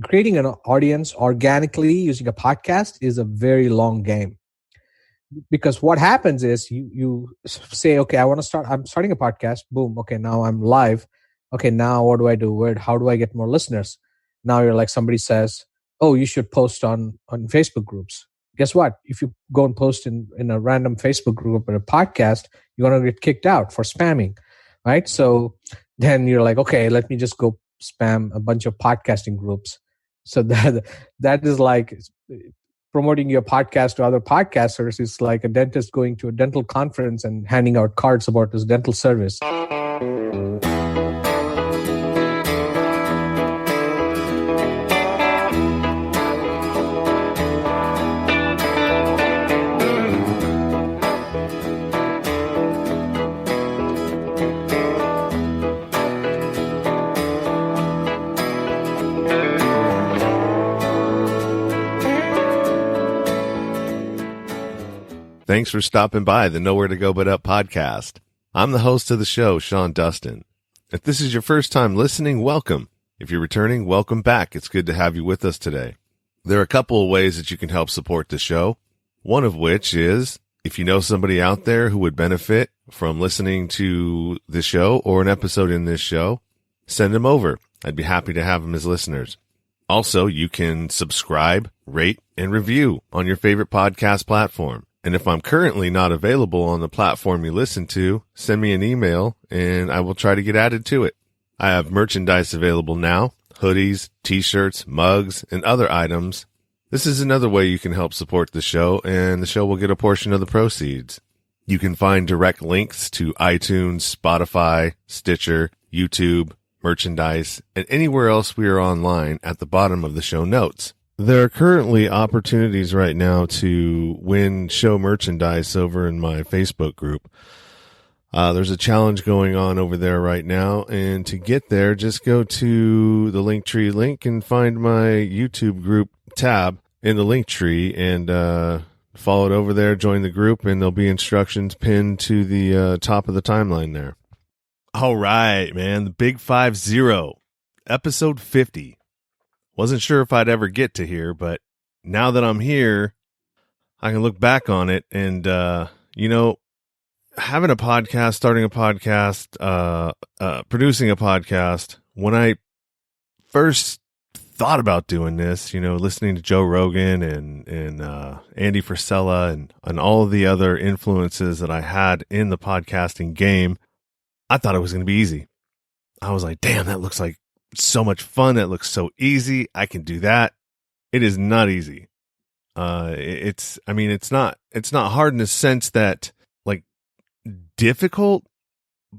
creating an audience organically using a podcast is a very long game, because what happens is you say, okay, I'm starting a podcast. Boom. Okay, now I'm live. Okay, now what do I do? How do I get more listeners? Now you're like, somebody says, oh, you should post on Facebook groups. Guess what? If you go and post in a random Facebook group or a podcast, you're going to get kicked out for spamming, right? So then you're like, okay, let me just go spam a bunch of podcasting groups. So that is like promoting your podcast to other podcasters. Is like a dentist going to a dental conference and handing out cards about his dental service. Thanks for stopping by the Nowhere to Go But Up podcast. I'm the host of the show, Sean Dustin. If this is your first time listening, welcome. If you're returning, welcome back. It's good to have you with us today. There are a couple of ways that you can help support the show. One of which is, if you know somebody out there who would benefit from listening to the show or an episode in this show, send them over. I'd be happy to have them as listeners. Also, you can subscribe, rate, and review on your favorite podcast platform. And if I'm currently not available on the platform you listen to, send me an email and I will try to get added to it. I have merchandise available now, hoodies, t-shirts, mugs, and other items. This is another way you can help support the show, and the show will get a portion of the proceeds. You can find direct links to iTunes, Spotify, Stitcher, YouTube, merchandise, and anywhere else we are online at the bottom of the show notes. There are currently opportunities right now to win show merchandise over in my Facebook group. There's a challenge going on over there right now, and to get there, just go to the Linktree link and find my YouTube group tab in the Linktree and follow it over there, join the group, and there'll be instructions pinned to the top of the timeline there. All right, man, the Big 50, episode 50. Wasn't sure if I'd ever get to here, but now that I'm here, I can look back on it and, having a podcast, starting a podcast, producing a podcast, when I first thought about doing this, listening to Joe Rogan and Andy Frisella and all of the other influences that I had in the podcasting game, I thought it was going to be easy. I was like, damn, that looks like so much fun. That looks so easy. I can do that. It is not easy. It's not hard in the sense that like difficult,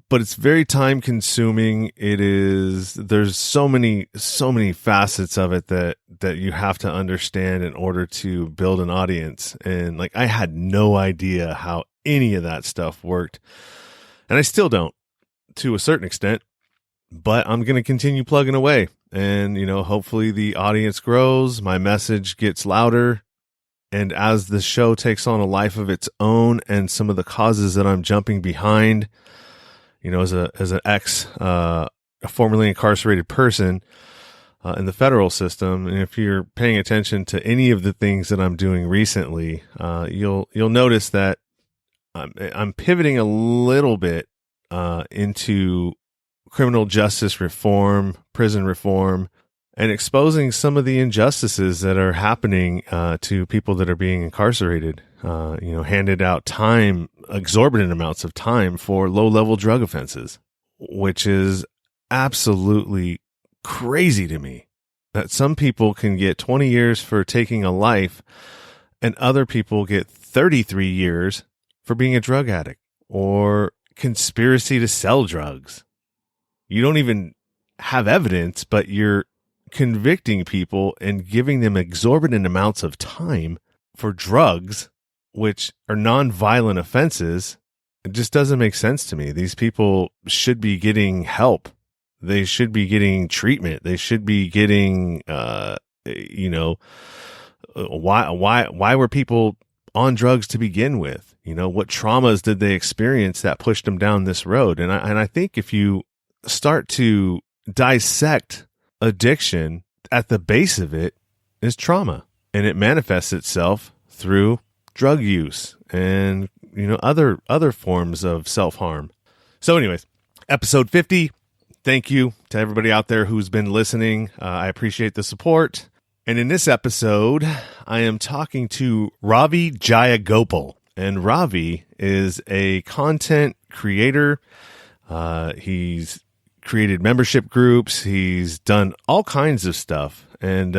but it's very time consuming. There's so many facets of it that you have to understand in order to build an audience. And like, I had no idea how any of that stuff worked. And I still don't, to a certain extent. But I'm going to continue plugging away and, hopefully the audience grows, my message gets louder. And as the show takes on a life of its own and some of the causes that I'm jumping behind, as a formerly incarcerated person in the federal system, and if you're paying attention to any of the things that I'm doing recently, you'll notice that I'm pivoting a little bit into criminal justice reform, prison reform, and exposing some of the injustices that are happening to people that are being incarcerated. Handed out time, exorbitant amounts of time for low-level drug offenses, which is absolutely crazy to me. That some people can get 20 years for taking a life, and other people get 33 years for being a drug addict or conspiracy to sell drugs. You don't even have evidence, but you're convicting people and giving them exorbitant amounts of time for drugs, which are non-violent offenses. It just doesn't make sense to me. These people should be getting help. They should be getting treatment. They should be getting, why were people on drugs to begin with? What traumas did they experience that pushed them down this road? And I think if you start to dissect addiction at the base of it is trauma, and it manifests itself through drug use and other forms of self-harm. So anyways, episode 50. Thank you to everybody out there who's been listening. I appreciate the support. And in this episode, I am talking to Ravi Jayagopal. And Ravi is a content creator. He's created membership groups. He's done all kinds of stuff. And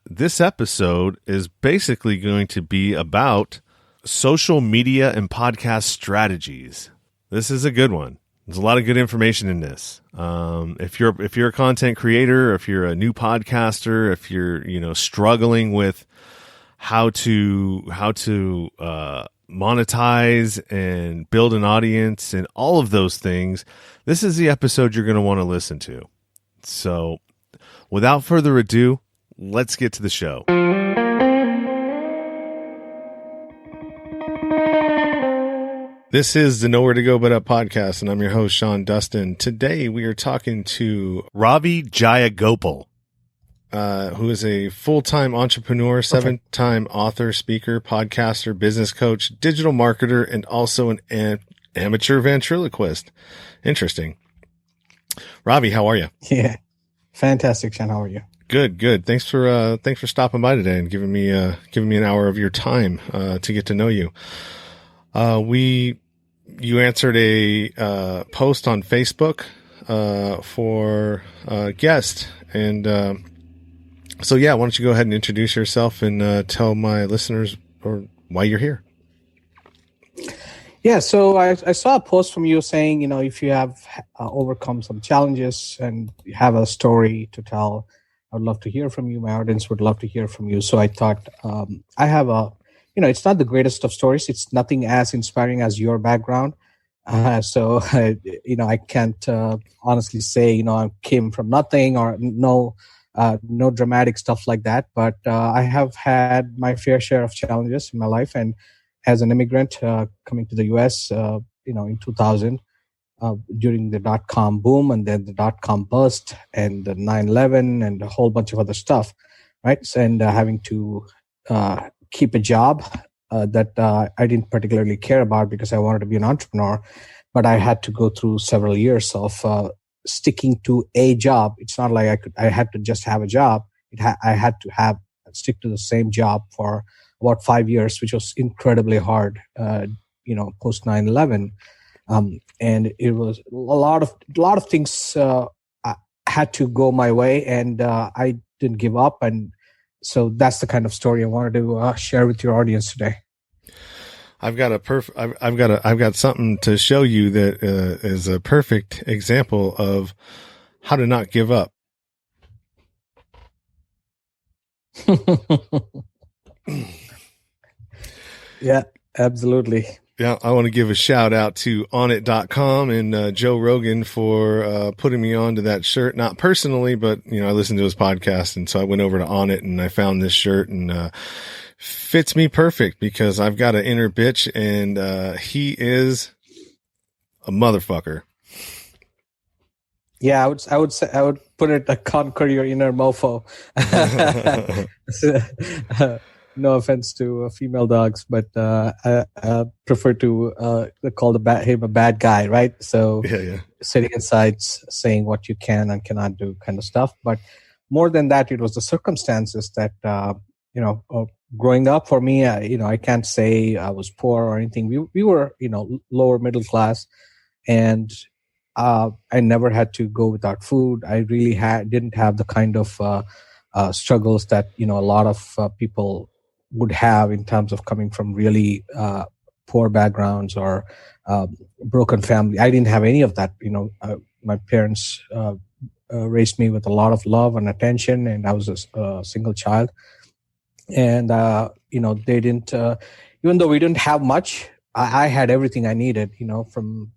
this episode is basically going to be about social media and podcast strategies. This is a good one. There's a lot of good information in this. If you're a content creator, if you're a new podcaster, if you're struggling with how to monetize and build an audience and all of those things, this is the episode you're going to want to listen to. So, without further ado, let's get to the show. This is the Nowhere to Go But Up podcast, and I'm your host, Sean Dustin. Today, we are talking to Ravi Jayagopal, who is a full-time entrepreneur, 7-time author, speaker, podcaster, business coach, digital marketer, and also an amateur ventriloquist. Interesting. Ravi, how are you? Yeah, fantastic, Sean. How are you? Good. Thanks for stopping by today and giving me an hour of your time to get to know you. You answered a post on Facebook for a guest, and so yeah, why don't you go ahead and introduce yourself and tell my listeners or why you're here. Yeah, so I saw a post from you saying, if you have overcome some challenges and you have a story to tell, I would love to hear from you. My audience would love to hear from you. So I thought I have it's not the greatest of stories. It's nothing as inspiring as your background. So I can't honestly say, I came from nothing or no dramatic stuff like that. But I have had my fair share of challenges in my life. And as an immigrant coming to the U.S., in 2000, during the dot-com boom and then the dot-com bust and the 9/11 and a whole bunch of other stuff, right? And having to keep a job that I didn't particularly care about because I wanted to be an entrepreneur, but I had to go through several years of sticking to a job. It's not like I had to just have a job. I had to stick to the same job for about 5 years, which was incredibly hard, post 9/11. And it was a lot of things had to go my way, and I didn't give up. And so that's the kind of story I wanted to share with your audience today. I've got something to show you that is a perfect example of how to not give up. Yeah, absolutely. Yeah, I want to give a shout out to onit.com and Joe Rogan for putting me onto that shirt. Not personally, but I listened to his podcast, and so I went over to Onnit and I found this shirt, and fits me perfect because I've got an inner bitch, and he is a motherfucker. Yeah, I would say I would put it conquer your inner mofo. No offense to female dogs, but I prefer to call him a bad guy, right? So yeah. Sitting inside saying what you can and cannot do kind of stuff. But more than that, it was the circumstances that, growing up for me, I can't say I was poor or anything. We were, lower middle class, and I never had to go without food. I really didn't have the kind of struggles that, a lot of people would have in terms of coming from really poor backgrounds or broken family. I didn't have any of that. My parents raised me with a lot of love and attention, and I was a single child. And, they didn't, even though we didn't have much, I had everything I needed, from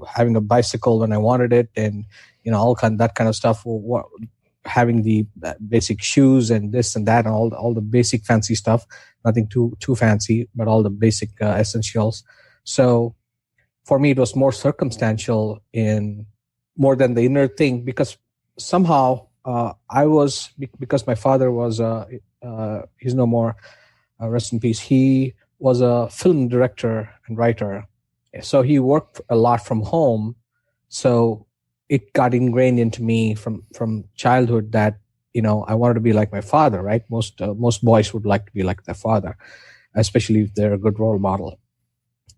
having a bicycle when I wanted it, and, that kind of stuff. Having the basic shoes and this and that and all the basic fancy stuff, nothing too fancy, but all the basic essentials. So for me, it was more circumstantial in more than the inner thing, because somehow I was, because my father was, he's no more, rest in peace. He was a film director and writer. So he worked a lot from home. So it got ingrained into me from childhood that, I wanted to be like my father, right? Most boys would like to be like their father, especially if they're a good role model.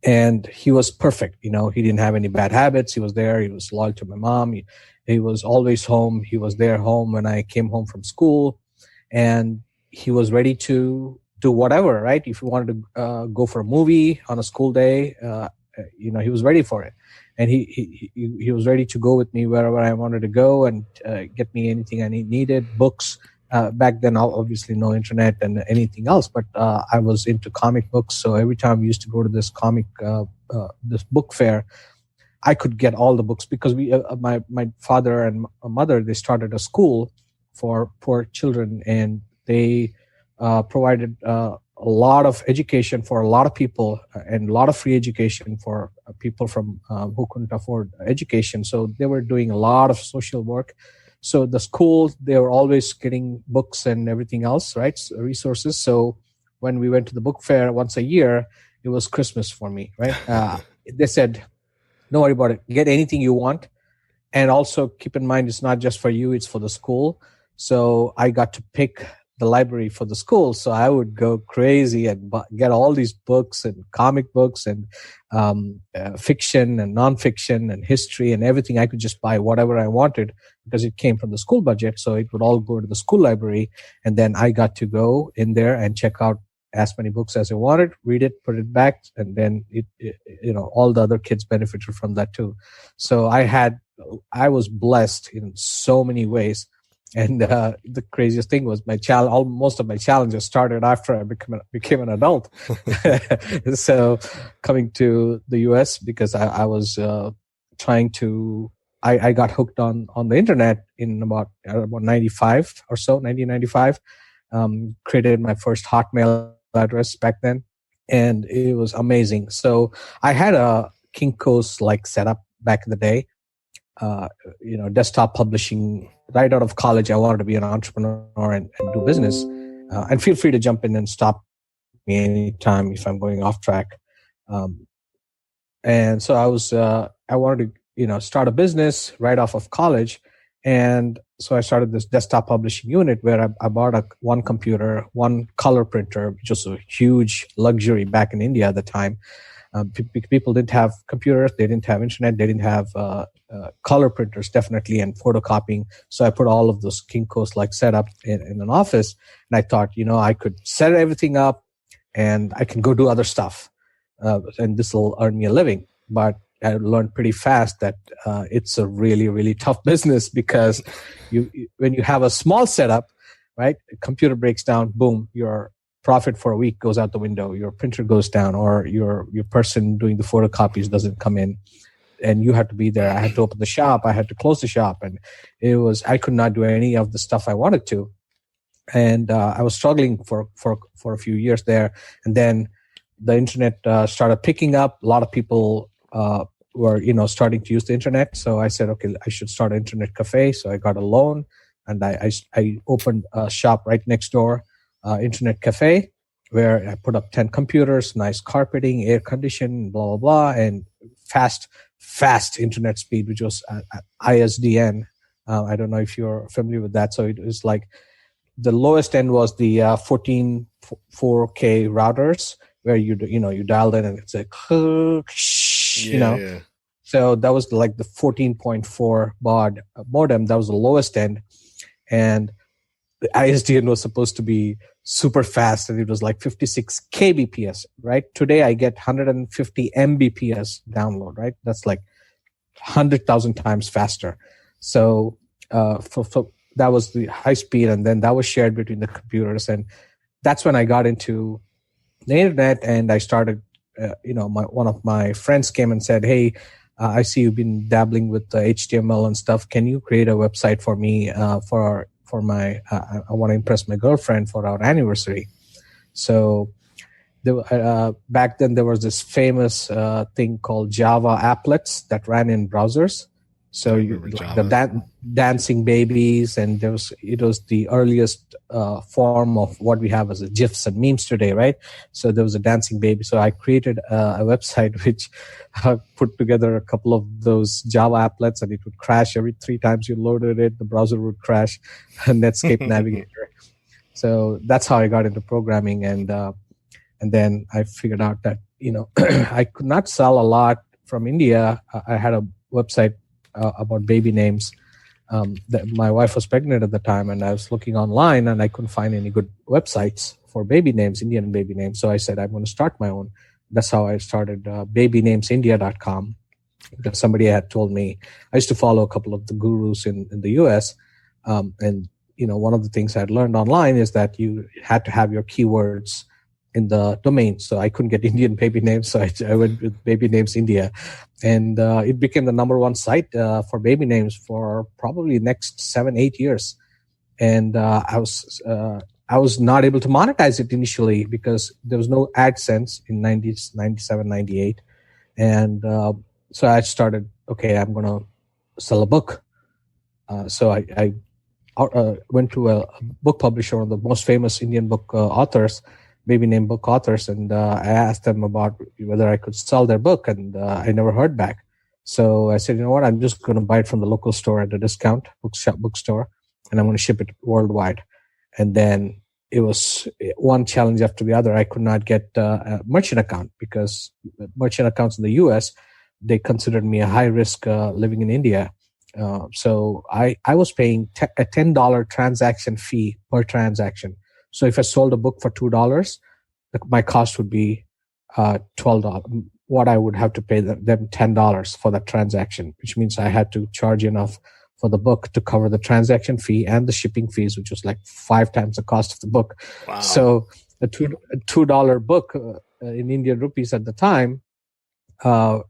And he was perfect. He didn't have any bad habits. He was there. He was loyal to my mom. He was always home. He was there home when I came home from school, and he was ready to do whatever, right? If you wanted to go for a movie on a school day, he was ready for it. And he was ready to go with me wherever I wanted to go, and get me anything I needed, books. Back then, obviously no internet and anything else, but I was into comic books. So every time we used to go to this this book fair, I could get all the books, because my father and mother, they started a school for poor children, and they provided a lot of education for a lot of people, and a lot of free education for people from who couldn't afford education. So they were doing a lot of social work. So the school, they were always getting books and everything else, right? Resources. So when we went to the book fair once a year, it was Christmas for me, right? They said, don't worry about it. Get anything you want. And also keep in mind, it's not just for you, it's for the school. So I got to pick the library for the school. So I would go crazy and get all these books and comic books and fiction and nonfiction and history and everything. I could just buy whatever I wanted because it came from the school budget. So it would all go to the school library. And then I got to go in there and check out as many books as I wanted, read it, put it back. And then all the other kids benefited from that too. So I was blessed in so many ways. And the craziest thing was most of my challenges started after I became an adult. So coming to the US, because I was trying to, I got hooked on the internet in about 95 or so, 1995. Created my first Hotmail address back then, and it was amazing. So I had a Kinko's like setup back in the day. Desktop publishing. Right out of college, I wanted to be an entrepreneur and do business. And feel free to jump in and stop me anytime if I'm going off track. And so I wanted to, start a business right off of college. And so I started this desktop publishing unit where I bought one computer, one color printer, which was a huge luxury back in India at the time. People didn't have computers, they didn't have internet, they didn't have color printers, definitely, and photocopying. So I put all of those Kinko's like setup in an office, and I thought, I could set everything up, and I can go do other stuff, and this will earn me a living. But I learned pretty fast that it's a really, really tough business, because when you have a small setup, right, a computer breaks down, boom, your profit for a week goes out the window, your printer goes down, or your person doing the photocopies doesn't come in, and you have to be there. I had to open the shop, I had to close the shop, and I could not do any of the stuff I wanted to. And I was struggling for a few years there. And then the internet started picking up. A lot of people were starting to use the internet. So I said, okay, I should start an internet cafe. So I got a loan, and I opened a shop right next door, internet cafe, where I put up 10 computers, nice carpeting, air conditioning, blah, blah, blah, and fast internet speed, which was ISDN. I don't know if you're familiar with that. So it was like the lowest end was the 14 4K routers, where you dialed in and it's like, Yeah. So that was like the 14.4 baud modem. That was the lowest end. And the ISDN was supposed to be super fast, and it was like 56 kbps, right? Today I get 150 mbps download, right? That's like 100,000 times faster. So for that was the high speed, and then that was shared between the computers. And that's when I got into the internet, and I started, one of my friends came and said, hey, I see you've been dabbling with HTML and stuff. Can you create a website for me for my, I want to impress my girlfriend for our anniversary. So back then there was this famous thing called Java applets that ran in browsers. So like the dancing babies, and it was the earliest form of what we have as a GIFs and memes today, right? So there was a dancing baby. So I created a website which put together a couple of those Java applets, and it would crash every 3 times you loaded it. The browser would crash, Netscape Navigator. So that's how I got into programming, and then I figured out that I could not sell a lot from India. I had a website about baby names. That my wife was pregnant at the time, and I was looking online, and I couldn't find any good websites for baby names, Indian baby names. So I said, I'm going to start my own. That's how I started babynamesindia.com, because somebody had told me. I used to follow a couple of the gurus in the US, and one of the things I'd learned online is that you had to have your keywords in the domain. So I couldn't get Indian baby names, so I went with Baby Names India, and it became the number one site for baby names for probably the next 7-8 years. And I was not able to monetize it initially because there was no AdSense in 90s, 97, 98. And so I started, okay, I'm going to sell a book. So I went to a book publisher, one of the most famous Indian book authors, baby name book authors, and I asked them about whether I could sell their book, and I never heard back. So I said, you know what, I'm just going to buy it from the local store at a discount bookstore, and I'm going to ship it worldwide. And then it was one challenge after the other. I could not get a merchant account because merchant accounts in the US, they considered me a high risk living in India. So I was paying a $10 transaction fee per transaction. So if I sold a book for $2, my cost would be $12. What I would have to pay them $10 for that transaction, which means I had to charge enough for the book to cover the transaction fee and the shipping fees, which was like 5 times the cost of the book. Wow. So a $2 book in Indian rupees at the time I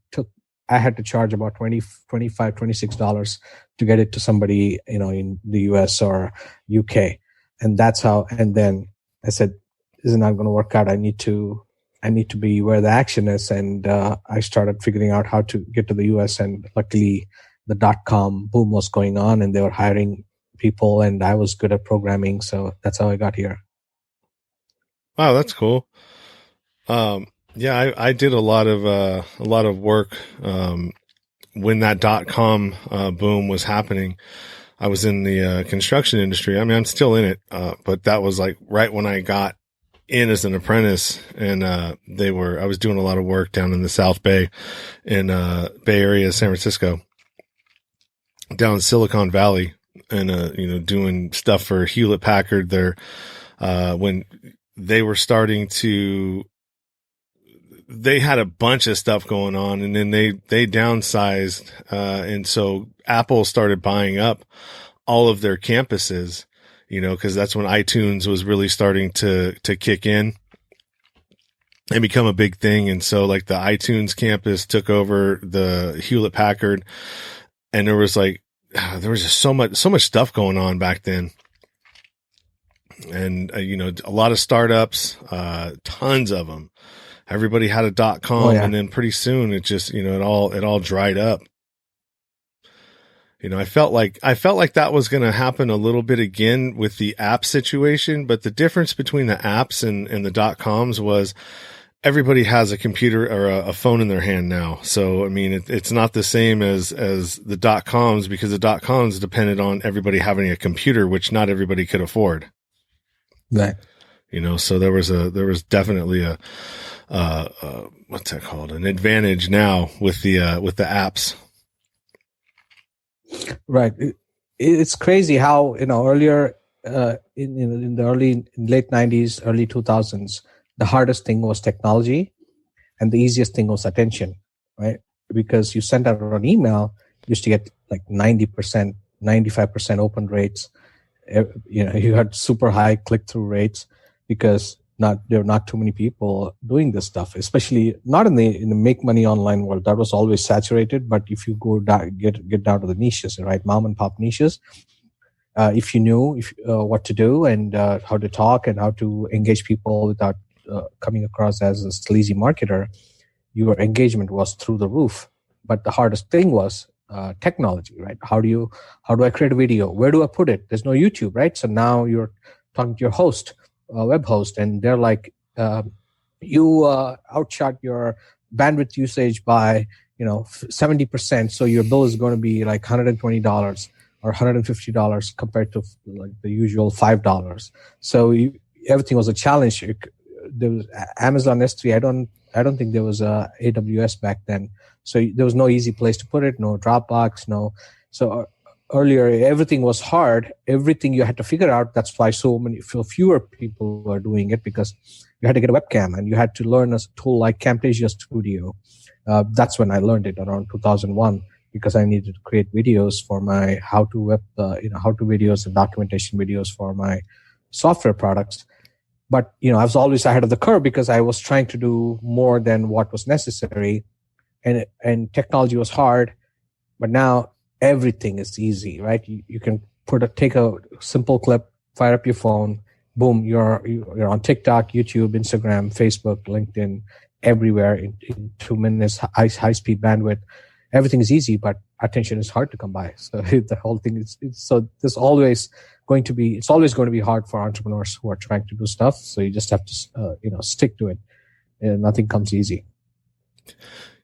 had to charge about $25, $26 to get it to somebody in the US or UK. And that's how, and then I said, this is not going to work out. I need to be where the action is. And I started figuring out how to get to the US. And luckily the .com boom was going on and they were hiring people, and I was good at programming. So that's how I got here. Wow, that's cool. Yeah, I did a lot of work when that .com boom was happening. I was in the construction industry. I mean, I'm still in it, but that was like right when I got in as an apprentice, and I was doing a lot of work down in the South Bay, in Bay Area, San Francisco, down in Silicon Valley, and doing stuff for Hewlett Packard there when they were starting to. They had a bunch of stuff going on, and then they downsized. And so Apple started buying up all of their campuses, cause that's when iTunes was really starting to kick in and become a big thing. And so like the iTunes campus took over the Hewlett Packard, and there was just so much stuff going on back then. And, a lot of startups, tons of them. Everybody had a .com, oh, yeah. And then pretty soon it just, it all dried up. I felt like that was going to happen a little bit again with the app situation, but the difference between the apps and the .coms was everybody has a computer or a phone in their hand now. So, I mean, it's not the same as the .coms, because the .coms depended on everybody having a computer, which not everybody could afford. Right. So there was definitely what's that called? An advantage now with the apps. Right. It's crazy how, earlier, in the late 90s, early 2000s, the hardest thing was technology and the easiest thing was attention, right? Because you sent out an email, you used to get like 90%, 95% open rates. You had super high click-through rates because there were not too many people doing this stuff, especially not in the make money online world. That was always saturated. But if you go down, get down to the niches, right, mom and pop niches, if you knew what to do and how to talk and how to engage people without coming across as a sleazy marketer, your engagement was through the roof. But the hardest thing was technology, right? How do I create a video? Where do I put it? There's no YouTube, right? So now you're talking to your host, web host, and they're like, you outshot your bandwidth usage by 70%, so your bill is going to be like $120 or $150 compared to like the usual $5. So everything was a challenge. There was Amazon S3. I don't think there was AWS back then. So there was no easy place to put it, no Dropbox, no. So earlier, everything was hard. Everything you had to figure out. That's why so fewer people were doing it, because you had to get a webcam and you had to learn a tool like Camtasia Studio. That's when I learned it, around 2001, because I needed to create videos for my how-to videos and documentation videos for my software products. But I was always ahead of the curve because I was trying to do more than what was necessary, and technology was hard. But now everything is easy, right? You can take a simple clip, fire up your phone, boom, you're on TikTok, YouTube, Instagram, Facebook, LinkedIn, everywhere in 2 minutes, high speed bandwidth. Everything is easy, but attention is hard to come by. So the whole thing it's always going to be hard for entrepreneurs who are trying to do stuff. So you just have to stick to it, and nothing comes easy.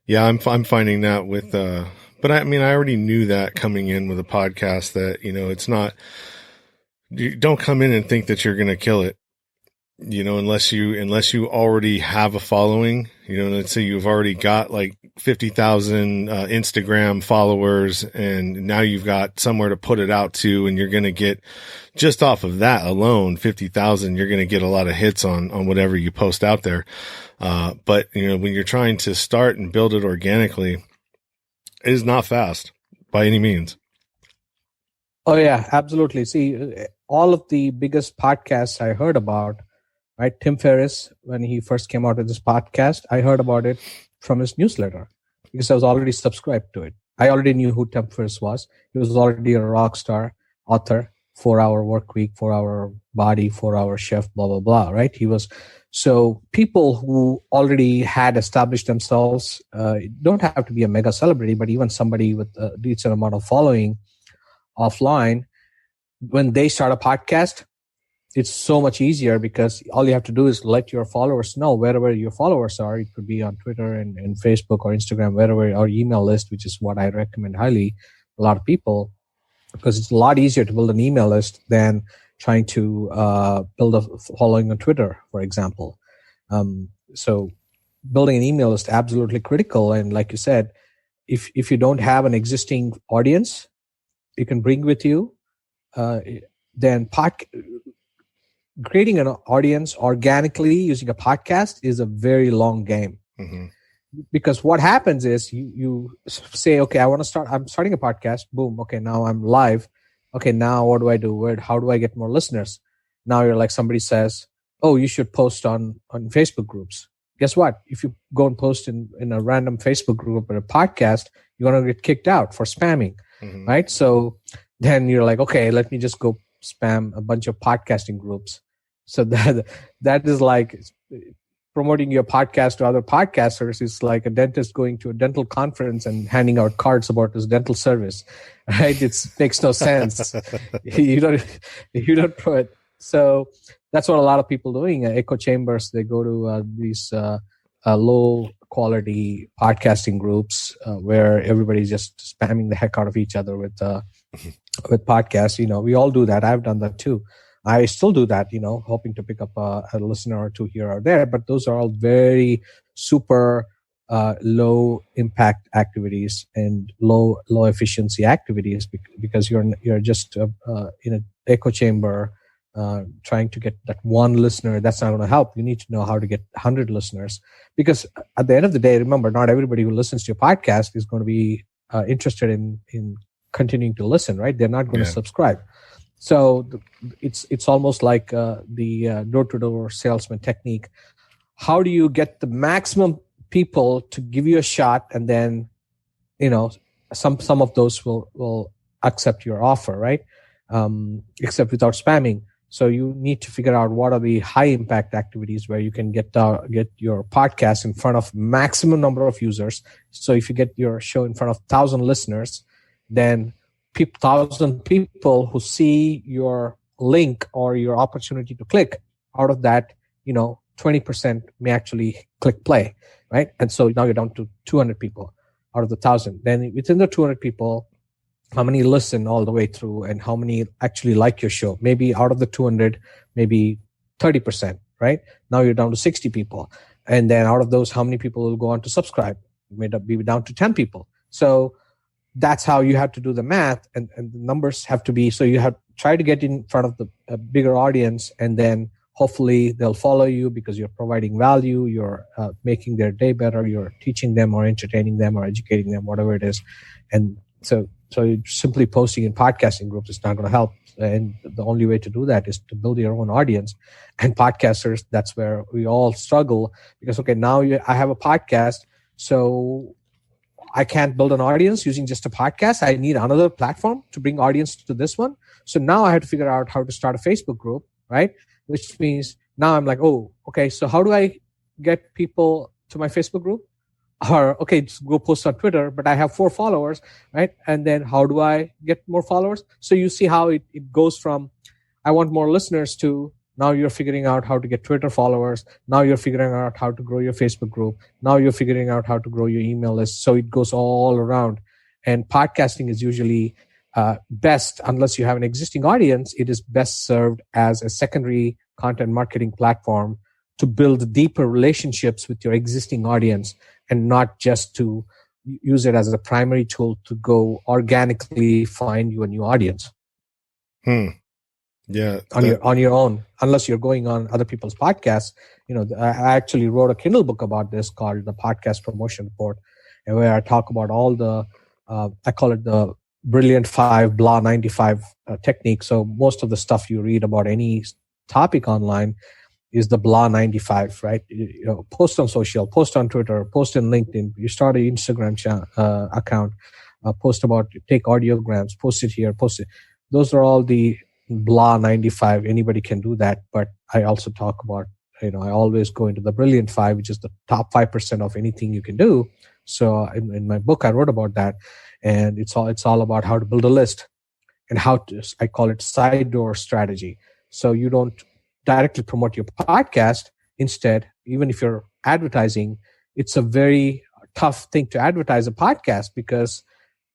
Yeah, I'm finding that with but I mean, I already knew that coming in with a podcast that it's not. You don't come in and think that you're going to kill it, unless you already have a following. Let's say you've already got like 50,000 Instagram followers, and now you've got somewhere to put it out to, and you're going to get, just off of that alone, 50,000, you're going to get a lot of hits on whatever you post out there. But when you're trying to start and build it organically, it is not fast by any means. Oh yeah, absolutely. See, all of the biggest podcasts I heard about, right? Tim Ferriss, when he first came out with this podcast, I heard about it from his newsletter because I was already subscribed to it. I already knew who Tim Ferriss was. He was already a rock star author, 4-hour work week, 4-hour body, 4-hour chef, blah, blah, blah, right? He was. So people who already had established themselves, don't have to be a mega celebrity, but even somebody with a decent amount of following offline, when they start a podcast, it's so much easier because all you have to do is let your followers know wherever your followers are. It could be on Twitter and Facebook or Instagram, wherever, or email list, which is what I recommend highly a lot of people, because it's a lot easier to build an email list than trying to build a following on Twitter, for example. So building an email list is absolutely critical. And like you said, if you don't have an existing audience you can bring with you, then creating an audience organically using a podcast is a very long game. Mm-hmm. Because what happens is you say, okay, I'm starting a podcast. Boom. Okay. Now I'm live. Okay. Now what do I do? How do I get more listeners? Now you're like, somebody says, oh, you should post on Facebook groups. Guess what? If you go and post in a random Facebook group or a podcast, you're going to get kicked out for spamming. Mm-hmm. Right. So then you're like, okay, let me just go spam a bunch of podcasting groups. So that is like promoting your podcast to other podcasters. Is like a dentist going to a dental conference and handing out cards about his dental service, right? It makes no sense. you don't put. So that's what a lot of people doing. Echo chambers. They go to these low quality podcasting groups where everybody's just spamming the heck out of each other with podcasts. We all do that. I've done that too. I still do that, hoping to pick up a listener or two here or there. But those are all very super low impact activities and low efficiency activities because you're just in an echo chamber trying to get that one listener. That's not going to help. You need to know how to get 100 listeners, because at the end of the day, remember, not everybody who listens to your podcast is going to be interested in continuing to listen, right? They're not going to subscribe. So it's almost like the door-to-door salesman technique. How do you get the maximum people to give you a shot, and then some of those will accept your offer, right? Except without spamming. So you need to figure out what are the high impact activities where you can get your podcast in front of maximum number of users. So if you get your show in front of 1,000 listeners, then 1,000 people who see your link or your opportunity to click, out of that, 20% may actually click play, right? And so now you're down to 200 people out of the 1,000. Then within the 200 people, how many listen all the way through and how many actually like your show? Maybe out of the 200, maybe 30%, right? Now you're down to 60 people. And then out of those, how many people will go on to subscribe? You may be down to 10 people. So that's how you have to do the math, and the numbers have to be, so you have try to get in front of a bigger audience, and then hopefully they'll follow you because you're providing value, you're making their day better, you're teaching them or entertaining them or educating them, whatever it is. And so simply posting in podcasting groups is not going to help. And the only way to do that is to build your own audience. And podcasters, that's where we all struggle, because, okay, now I have a podcast, so I can't build an audience using just a podcast. I need another platform to bring audience to this one. So now I have to figure out how to start a Facebook group, right? Which means now I'm like, oh, okay, so how do I get people to my Facebook group? Or, okay, just go post on Twitter, but I have 4 followers, right? And then how do I get more followers? So you see how it goes from, I want more listeners, to now you're figuring out how to get Twitter followers. Now you're figuring out how to grow your Facebook group. Now you're figuring out how to grow your email list. So it goes all around. And podcasting is usually best, unless you have an existing audience, it is best served as a secondary content marketing platform to build deeper relationships with your existing audience, and not just to use it as a primary tool to go organically find you a new audience. Yeah, on your own, unless you're going on other people's podcasts. I actually wrote a Kindle book about this called the Podcast Promotion Report, and where I talk about all the I call it the Brilliant 5 Blah 95 technique. So most of the stuff you read about any topic online is the Blah 95, right? Post on social, post on Twitter, post on LinkedIn. You start an Instagram account, post about, take audiograms, post it here, post it. Those are all the Blah 95. Anybody can do that. But I also talk about, I always go into the Brilliant 5, which is the top 5% of anything you can do. So in my book, I wrote about that. And it's all about how to build a list and how to, I call it side door strategy. So you don't directly promote your podcast. Instead, even if you're advertising, it's a very tough thing to advertise a podcast, because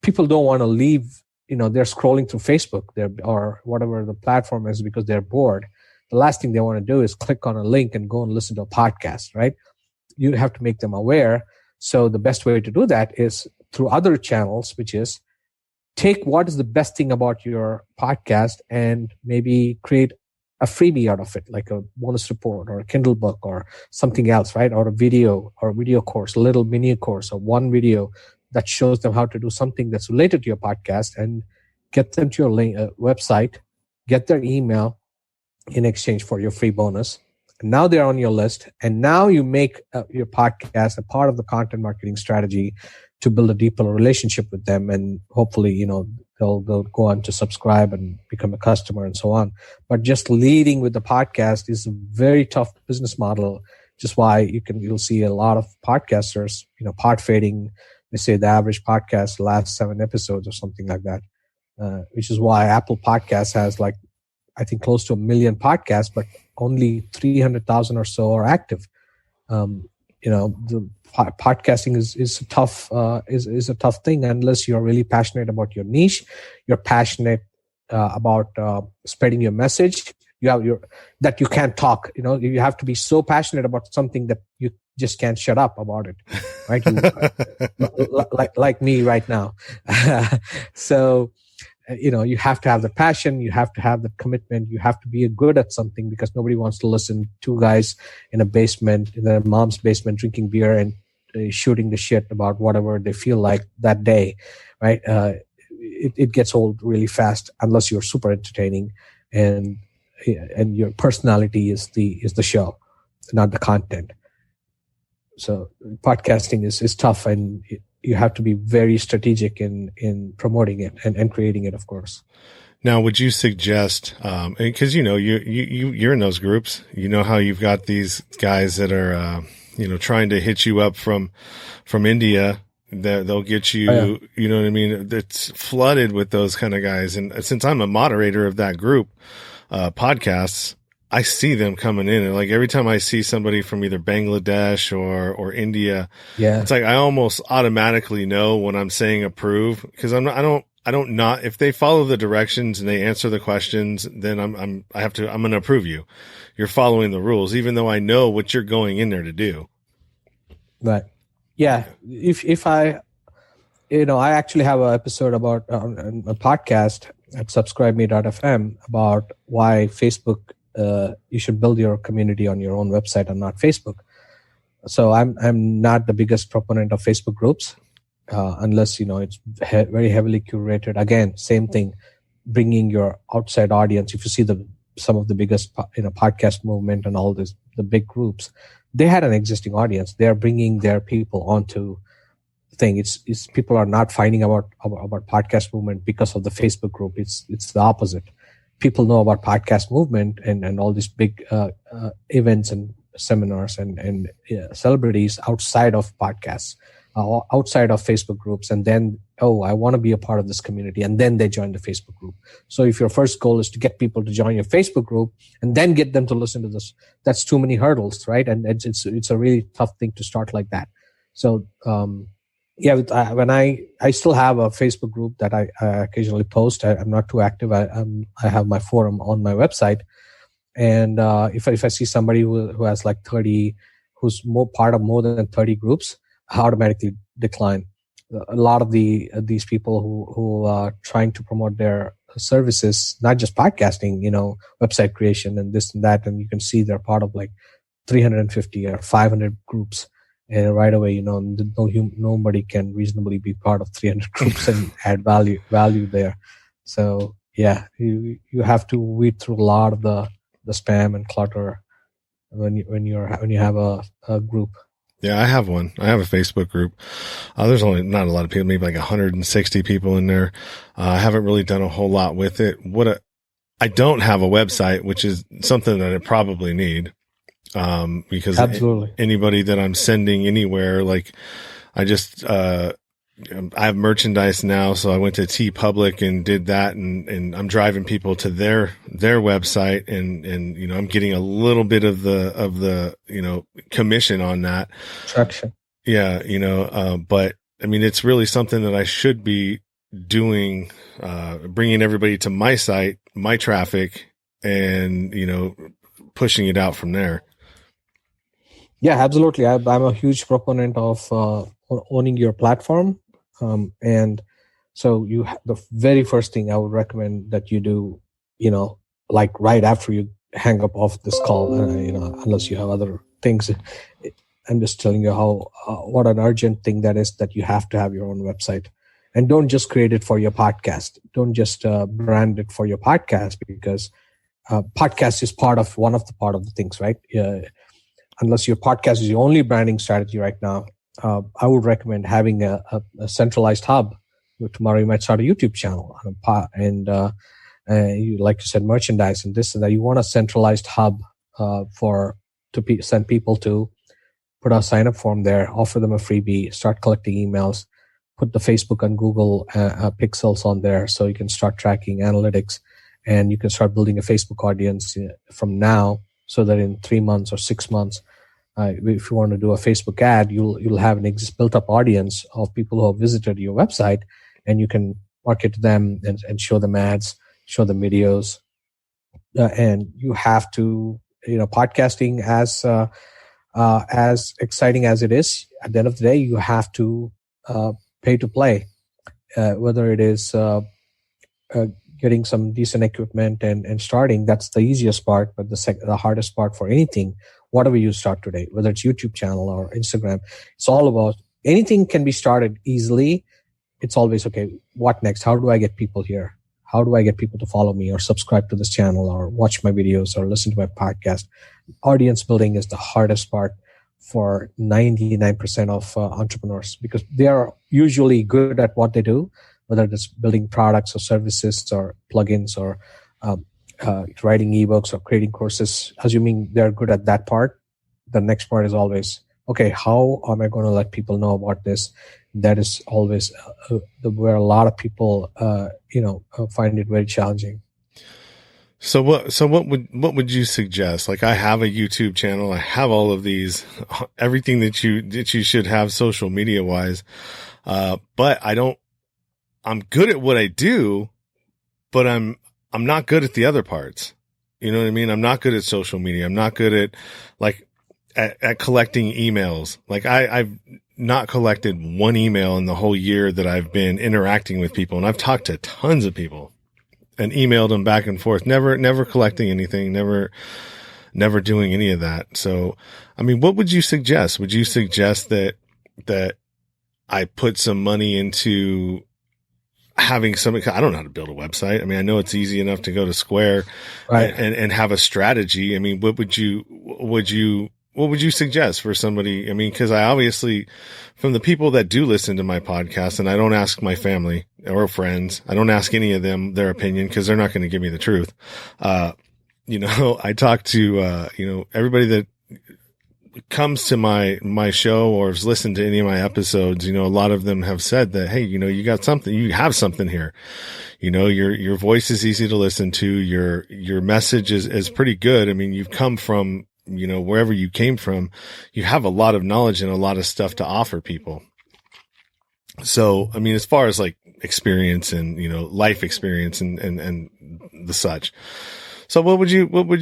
people don't want to leave. They're scrolling through Facebook or whatever the platform is because they're bored. The last thing they want to do is click on a link and go and listen to a podcast, right? You have to make them aware. So the best way to do that is through other channels, which is take what is the best thing about your podcast and maybe create a freebie out of it, like a bonus report or a Kindle book or something else, right? Or a video course, a little mini course, or one video that shows them how to do something that's related to your podcast, and get them to your website, get their email in exchange for your free bonus. And now they're on your list, and now you make your podcast a part of the content marketing strategy to build a deeper relationship with them, and hopefully, they'll go on to subscribe and become a customer and so on. But just leading with the podcast is a very tough business model, just why you'll see a lot of podcasters, pod fading. They say the average podcast lasts 7 episodes or something like that, which is why Apple Podcasts has I think close to 1 million podcasts, but only 300,000 or so are active. The podcasting is a tough thing unless you're really passionate about your niche. You're passionate about spreading your message. That you can't talk. You have to be so passionate about something that you just can't shut up about it, right? Like me right now. So, you have to have the passion. You have to have the commitment. You have to be good at something, because nobody wants to listen to 2 guys in a basement, in their mom's basement, drinking beer and shooting the shit about whatever they feel like that day, right? It gets old really fast unless you're super entertaining and your personality is the show, not the content. So podcasting is tough, and you have to be very strategic in promoting it and creating it, of course. Now, would you suggest, because you're in those groups, how you've got these guys that are trying to hit you up from India, They'll get you, Oh, yeah. you know what I mean? It's flooded with those kind of guys. And since I'm a moderator of that group, podcasts, I see them coming in. And like every time I see somebody from either Bangladesh or India, Yeah. it's like I almost automatically know when I'm saying approve, because I don't not, if they follow the directions and they answer the questions, then I'm going to approve you. You're following the rules, even though I know what you're going in there to do. Right. Yeah. If I, I actually have an episode about a podcast at subscribeme.fm about why Facebook, you should build your community on your own website and not Facebook. So I'm not the biggest proponent of Facebook groups, unless, it's very heavily curated. Again, same thing, bringing your outside audience. If you see some of the biggest, podcast movement and all this, the big groups, they had an existing audience. They're bringing their people onto thing. It's people are not finding about podcast movement because of the Facebook group. It's the opposite. People know about podcast movement and all these big events and seminars and celebrities outside of podcasts, outside of Facebook groups, and then I want to be a part of this community, and then they join the Facebook group. So if your first goal is to get people to join your Facebook group and then get them to listen to this, that's too many hurdles, right? And it's a really tough thing to start like that. So when I still have a Facebook group that I occasionally post. I'm not too active. I have my forum on my website, and if I see somebody who has like 30, who's part of more than 30 groups, I automatically decline. A lot of these people who are trying to promote their services, not just podcasting, website creation and this and that, and you can see they're part of like 350 or 500 groups. And right away, nobody can reasonably be part of 300 groups and add value there. So yeah, you have to weed through a lot of the spam and clutter when you have a group. Yeah, I have one. I have a Facebook group. There's only not a lot of people, maybe like 160 people in there. I haven't really done a whole lot with it. I don't have a website, which is something that I probably need. Because Absolutely. Anybody that I'm sending anywhere, like I have merchandise now. So I went to TeePublic and did that, and I'm driving people to their website, and I'm getting a little bit of the commission on that traction. Yeah. But I mean, it's really something that I should be doing, bringing everybody to my site, my traffic, and, pushing it out from there. Yeah, absolutely. I'm a huge proponent of owning your platform. And so the very first thing I would recommend that you do, like right after you hang up off this call, unless you have other things, I'm just telling you what an urgent thing that is, that you have to have your own website. And don't just create it for your podcast. Don't just brand it for your podcast, because podcast is one of the things, right? Unless your podcast is the only branding strategy right now, I would recommend having a centralized hub. Tomorrow you might start a YouTube channel and you, like you said, merchandise and this and that. You want a centralized hub send people to, put a sign up form there, offer them a freebie, start collecting emails, put the Facebook and Google pixels on there so you can start tracking analytics, and you can start building a Facebook audience from now, so that in 3 months or 6 months, if you want to do a Facebook ad, you'll have an built up audience of people who have visited your website, and you can market to them and show them ads, show them videos. And you have to, podcasting as exciting as it is, at the end of the day, you have to pay to play, whether it is getting some decent equipment and starting. That's the easiest part, but the hardest part for anything, whatever you start today, whether it's YouTube channel or Instagram, it's all about, anything can be started easily. It's always, okay, what next? How do I get people here? How do I get people to follow me or subscribe to this channel or watch my videos or listen to my podcast? Audience building is the hardest part for 99% of entrepreneurs, because they are usually good at what they do, whether it's building products or services or plugins or writing ebooks or creating courses. Assuming they're good at that part, the next part is always, okay, how am I going to let people know about this? That is always where a lot of people, find it very challenging. So what would you suggest? Like, I have a YouTube channel. I have all of these, everything that you should have social media wise. But I'm good at what I do, but I'm not good at the other parts. You know what I mean? I'm not good at social media. I'm not good at at collecting emails. Like, I've not collected one email in the whole year that I've been interacting with people. And I've talked to tons of people and emailed them back and forth, never collecting anything, never doing any of that. So, I mean, what would you suggest? Would you suggest that I put some money into having something? I don't know how to build a website. I mean, I know it's easy enough to go to Square, Right. and have a strategy. I mean, what would you suggest for somebody? I mean, cause I obviously, from the people that do listen to my podcast, and I don't ask my family or friends, I don't ask any of them their opinion, cause they're not going to give me the truth. I talk to, everybody that comes to my show or has listened to any of my episodes. A lot of them have said that, hey, you have something here. Your voice is easy to listen to. Your message is pretty good. I mean, you've come from, wherever you came from, you have a lot of knowledge and a lot of stuff to offer people. So, I mean, as far as like experience and, life experience and the such. So what would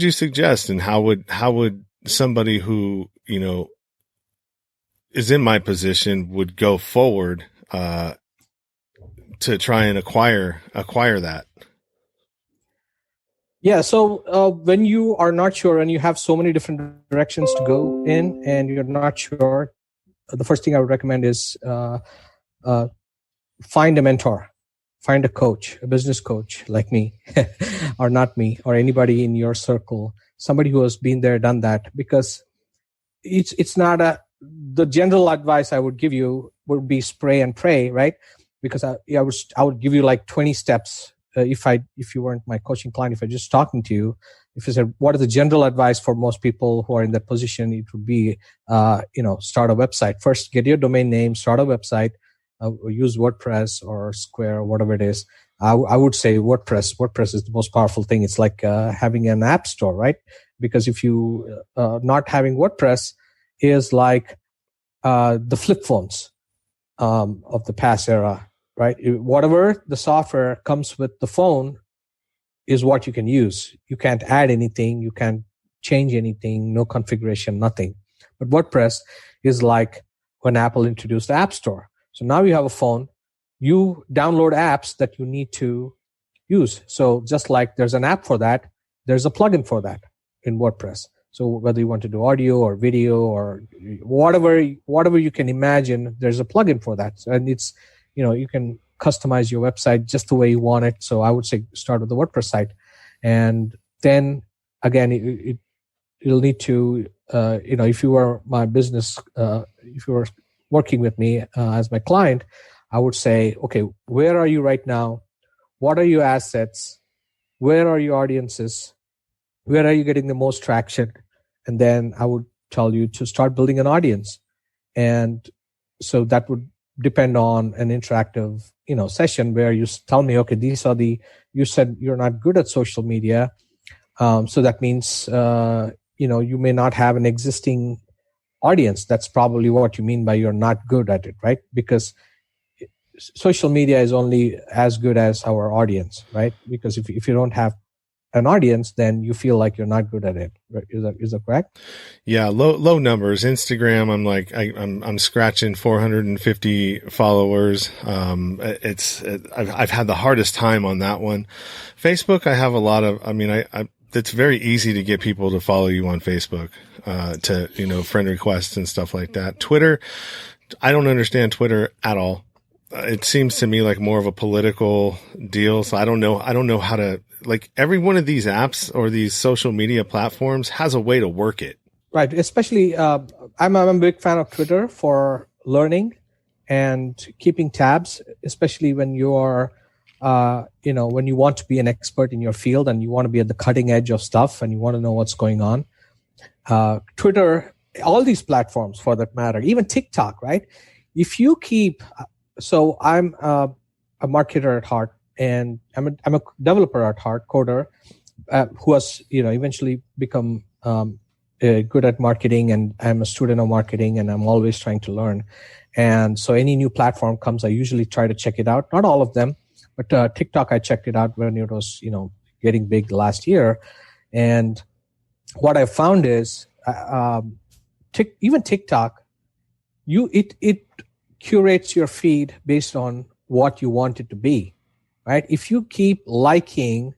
you suggest, and how would somebody who, is in my position would go forward, to try and acquire that? Yeah. So when you are not sure and you have so many different directions to go in and you're not sure, the first thing I would recommend is find a mentor, find a coach, a business coach like me, or not me, or anybody in your circle, somebody who has been there, done that. Because it's not the general advice I would give you would be spray and pray, right? Because I would give you like 20 steps. If you weren't my coaching client, if I just talking to you, if you said, what is the general advice for most people who are in that position? It would be, start a website. First, get your domain name, start a website, use WordPress or Square or whatever it is. I would say WordPress. WordPress is the most powerful thing. It's like having an app store, right? Because if you not having WordPress is like the flip phones of the past era, right? Whatever the software comes with the phone is what you can use. You can't add anything. You can't change anything. No configuration, nothing. But WordPress is like when Apple introduced the App Store. So now you have a phone. You download apps that you need to use. So just like there's an app for that, there's a plugin for that in WordPress. So whether you want to do audio or video or whatever you can imagine, there's a plugin for that. And it's, you can customize your website just the way you want it. So I would say start with the WordPress site. And then again, you'll need to, if you were my business, if you were working with me as my client, I would say, okay, where are you right now? What are your assets? Where are your audiences? Where are you getting the most traction? And then I would tell you to start building an audience. And so that would depend on an interactive, session where you tell me, okay, you said you're not good at social media. So that means, you may not have an existing audience. That's probably what you mean by you're not good at it, right? Because social media is only as good as our audience, right? Because if you don't have an audience, then you feel like you're not good at it. Right? Is that correct? Yeah, low numbers. Instagram, I'm scratching 450 followers. I've had the hardest time on that one. Facebook, I have a lot of. I mean, it's very easy to get people to follow you on Facebook, to friend requests and stuff like that. Twitter, I don't understand Twitter at all. It seems to me like more of a political deal. So I don't know how to, like, every one of these apps or these social media platforms has a way to work it. Right. Especially, I'm a big fan of Twitter for learning and keeping tabs, especially when you are, when you want to be an expert in your field and you want to be at the cutting edge of stuff and you want to know what's going on. Twitter all these platforms for that matter, even TikTok, right? If you keep, so I'm a marketer at heart, and I'm a developer at heart, coder, who has eventually become good at marketing, and I'm a student of marketing, and I'm always trying to learn. And so any new platform comes, I usually try to check it out. Not all of them, but TikTok, I checked it out when it was getting big last year. And what I found is even TikTok, it curates your feed based on what you want it to be, right? If you keep liking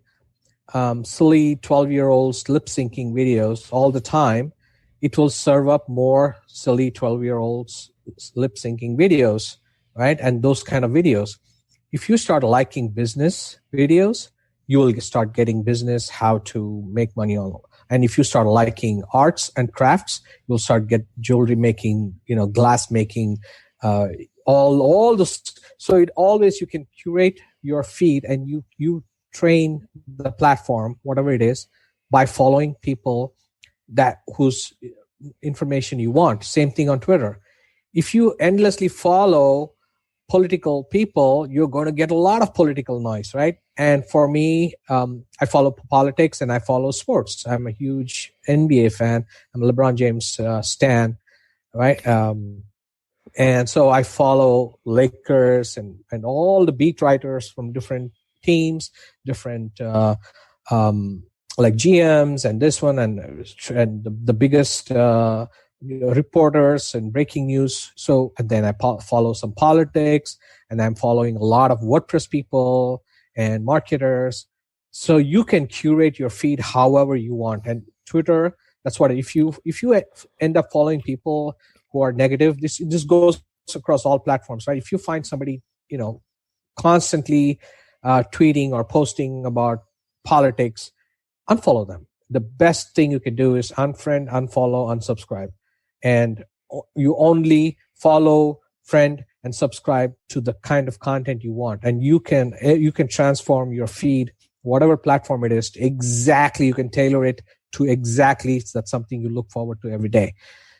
silly 12-year-olds lip syncing videos all the time, it will serve up more silly 12-year-olds lip syncing videos, right? And those kind of videos. If you start liking business videos, you will start getting business, how to make money on. And if you start liking arts and crafts, you'll start get jewelry making, glass making, all this. So it always, you can curate your feed, and you train the platform, whatever it is, by following people whose information you want. Same thing on Twitter. If you endlessly follow political people, you're going to get a lot of political noise, right? And for me, I follow politics and I follow sports. I'm a huge NBA fan. I'm a LeBron James stan, right? And so I follow Lakers and all the beat writers from different teams, different like GMs and this one, and the biggest reporters and breaking news. So, and then I follow some politics, and I'm following a lot of WordPress people and marketers. So you can curate your feed however you want. And Twitter, that's what, if you end up following people who are negative, this goes across all platforms, right? If you find somebody, constantly tweeting or posting about politics, unfollow them. The best thing you can do is unfriend, unfollow, unsubscribe. And you only follow, friend, and subscribe to the kind of content you want. And you can transform your feed, whatever platform it is, exactly, you can tailor it to exactly that's something you look forward to every day.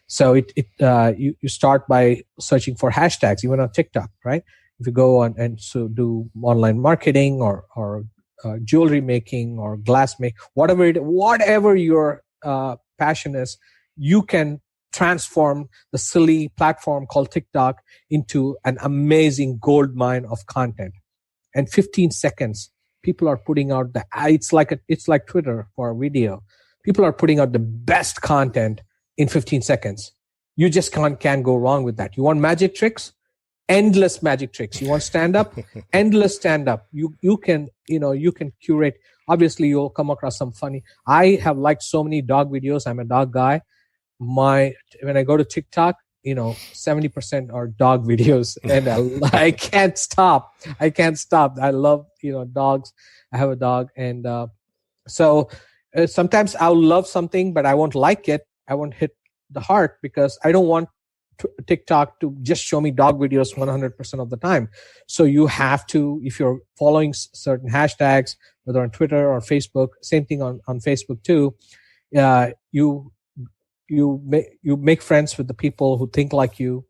So you start by searching for hashtags, even on TikTok, right? If you go on and so do online marketing or jewelry making or glass make, whatever your passion is, you can transform the silly platform called TikTok into an amazing gold mine of content. And 15 seconds, people are putting out it's like Twitter for video. People are putting out the best content in 15 seconds. You just can't go wrong with that. You want magic tricks? Endless magic tricks. You want stand up? Endless stand up. You can curate. Obviously, you'll come across some funny. I have liked so many dog videos. I'm a dog guy. When I go to TikTok, 70% are dog videos, and I can't stop. I love dogs. I have a dog, and so sometimes I'll love something, but I won't like it. I won't hit the heart because I don't want TikTok to just show me dog videos 100% of the time. So you have to, if you're following certain hashtags, whether on Twitter or Facebook, same thing on Facebook too, you make friends with the people who think like you,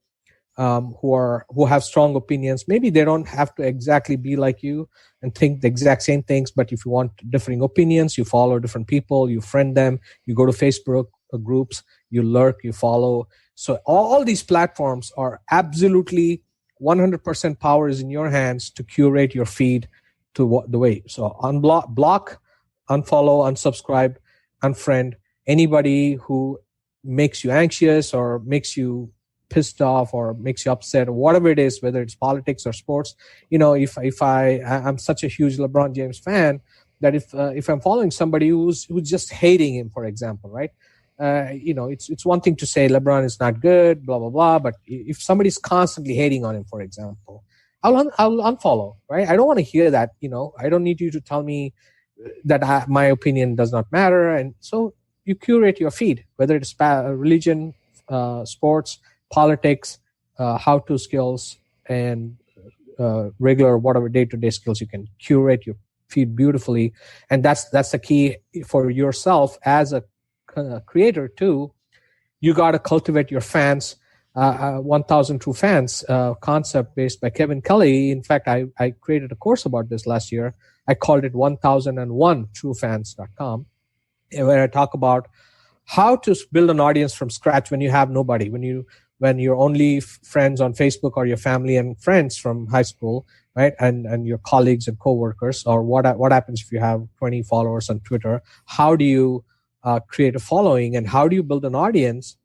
who have strong opinions. Maybe they don't have to exactly be like you and think the exact same things, but if you want differing opinions, you follow different people, you friend them, you go to Facebook groups, you lurk, you follow. So all these platforms are absolutely 100% power is in your hands to curate your feed to the way. So block, unfollow, unsubscribe, unfriend anybody who makes you anxious or makes you pissed off or makes you upset or whatever it is, whether it's politics or sports. If I'm such a huge LeBron James fan that if I'm following somebody who's just hating him, for example, right? It's one thing to say LeBron is not good, blah blah blah. But if somebody's constantly hating on him, for example, I'll unfollow, right? I don't want to hear that. I don't need you to tell me that my opinion does not matter. And so you curate your feed, whether it's religion, sports, politics, how-to skills, and regular whatever day-to-day skills. You can curate your feed beautifully, and that's the key for yourself as a creator too. You got to cultivate your fans. 1,000 True Fans concept based by Kevin Kelly. In fact, I created a course about this last year. I called it 1001truefans.com, where I talk about how to build an audience from scratch when you have nobody, when you're only friends on Facebook, or your family and friends from high school, right? And your colleagues and coworkers, or what happens if you have 20 followers on Twitter? How do you create a following, and how do you build an audience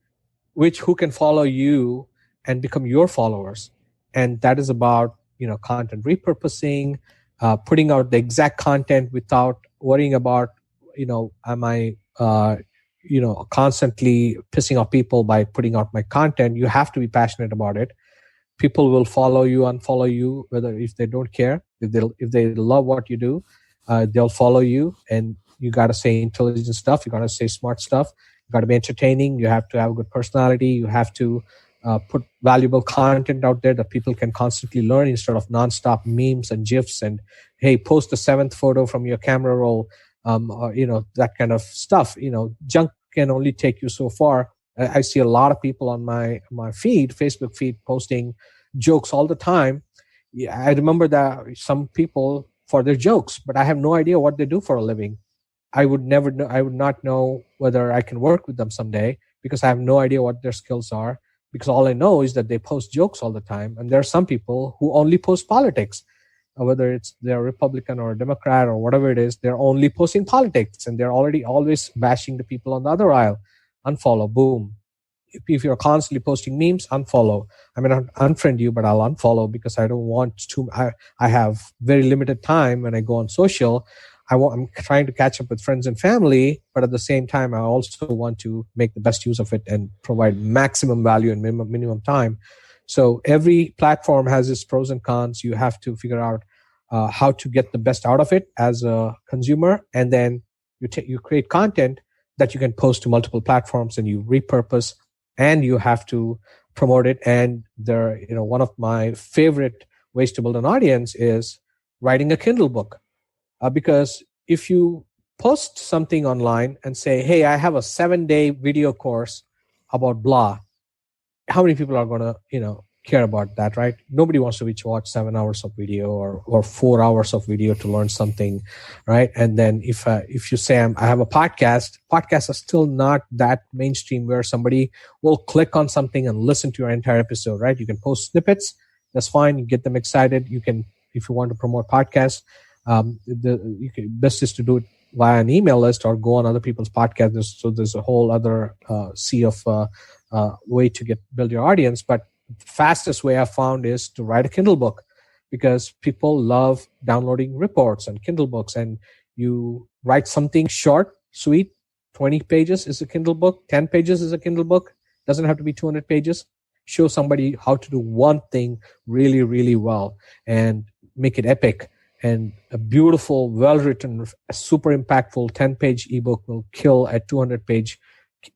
who can follow you and become your followers? And that is about, content repurposing, putting out the exact content without worrying about, am I constantly pissing off people by putting out my content. You have to be passionate about it. People will follow you, unfollow you, whether if they don't care. If they love what you do, they'll follow you. And you got to say intelligent stuff. You got to say smart stuff. You got to be entertaining. You have to have a good personality. You have to put valuable content out there that people can constantly learn, instead of nonstop memes and gifs and, hey, post the 7th photo from your camera roll. Or, that kind of stuff. Junk can only take you so far. I see a lot of people on my Facebook feed, posting jokes all the time. Yeah, I remember that some people for their jokes, but I have no idea what they do for a living. I would never know. I would not know whether I can work with them someday, because I have no idea what their skills are. Because all I know is that they post jokes all the time. And there are some people who only post politics. Whether they're Republican or Democrat or whatever it is, they're only posting politics, and they're already always bashing the people on the other aisle. Unfollow, boom. If you're constantly posting memes, unfollow. I mean, I'll unfriend you, but I'll unfollow, because I don't want to. I have very limited time when I go on social. I'm trying to catch up with friends and family, but at the same time, I also want to make the best use of it and provide maximum value in minimum time. So every platform has its pros and cons. You have to figure out how to get the best out of it as a consumer, and then you create content that you can post to multiple platforms, and you repurpose, and you have to promote it. And one of my favorite ways to build an audience is writing a Kindle book, because if you post something online and say, "Hey, I have a 7-day video course about blah," how many people are going to, care about that, right? Nobody wants to watch 7 hours of video or 4 hours of video to learn something, right? And then if you say, I have a podcast, podcasts are still not that mainstream where somebody will click on something and listen to your entire episode, right? You can post snippets. That's fine. You get them excited. You can, if you want to promote podcasts, best is to do it via an email list or go on other people's podcasts. So there's a whole other sea of way to build your audience. But the fastest way I found is to write a Kindle book, because people love downloading reports and Kindle books. And you write something short, sweet. 20 pages is a Kindle book. 10 pages is a Kindle book. Doesn't have to be 200 pages. Show somebody how to do one thing really, really well and make it epic. And a beautiful, well-written, super impactful 10-page ebook will kill a 200-page